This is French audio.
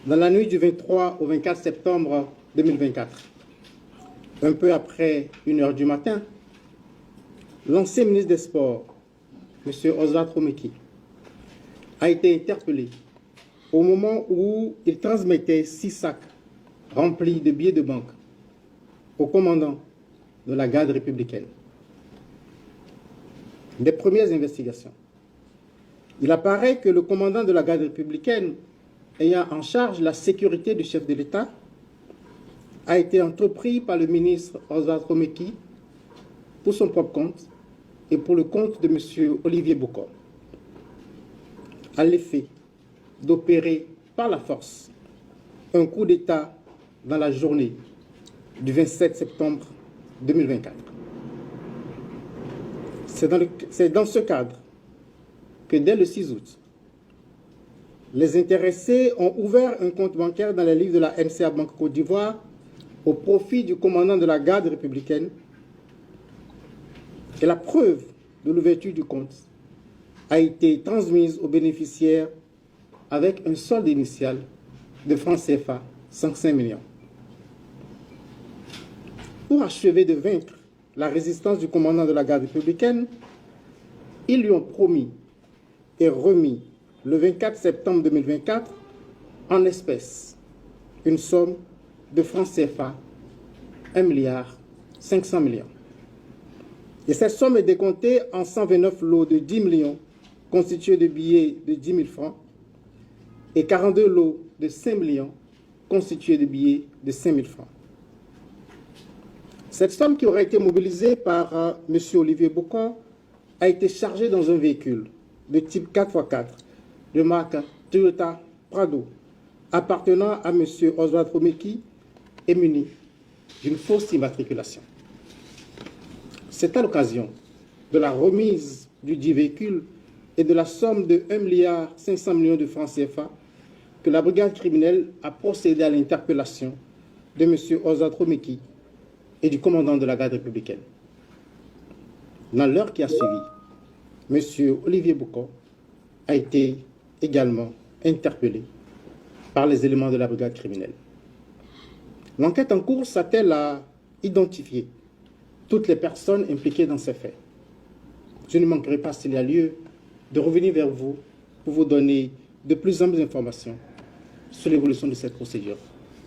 Dans la nuit du 23 au 24 septembre 2024, un peu après 1 h du matin, l'ancien ministre des Sports, M. Oswald Romeki, a été interpellé au moment où il transmettait 6 sacs remplis de billets de banque au commandant de la garde républicaine. Des premières investigations. Il apparaît que le commandant de la garde républicaine, ayant en charge la sécurité du chef de l'État, a été entrepris par le ministre Oswald Romeki pour son propre compte et pour le compte de M. Olivier Bokor, à l'effet d'opérer par la force un coup d'État dans la journée du 27 septembre 2024. C'est dans ce cadre que dès le 6 août, les intéressés ont ouvert un compte bancaire dans les livres de la NCA Banque Côte d'Ivoire au profit du commandant de la garde républicaine. Et la preuve de l'ouverture du compte a été transmise aux bénéficiaires avec un solde initial de francs CFA 105 millions. Pour achever de vaincre la résistance du commandant de la garde républicaine, ils lui ont promis et remis le 24 septembre 2024 en espèces une somme de francs CFA 1,5 milliard. Et cette somme est décomptée en 129 lots de 10 millions constitués de billets de 10 000 francs et 42 lots de 5 millions constitués de billets de 5 000 francs. Cette somme qui aurait été mobilisée par M. Olivier Bokor a été chargée dans un véhicule de type 4x4 de marque Toyota Prado appartenant à M. Oswald Romeki et muni d'une fausse immatriculation. C'est à l'occasion de la remise du dit véhicule et de la somme de 1,5 milliard de francs CFA que la brigade criminelle a procédé à l'interpellation de M. Oswald Romeki et du commandant de la garde républicaine. Dans l'heure qui a suivi, M. Olivier Bokor a été également interpellé par les éléments de la brigade criminelle. L'enquête en cours s'attelle à identifier toutes les personnes impliquées dans ces faits. Je ne manquerai pas, s'il y a lieu, de revenir vers vous pour vous donner de plus amples informations sur l'évolution de cette procédure.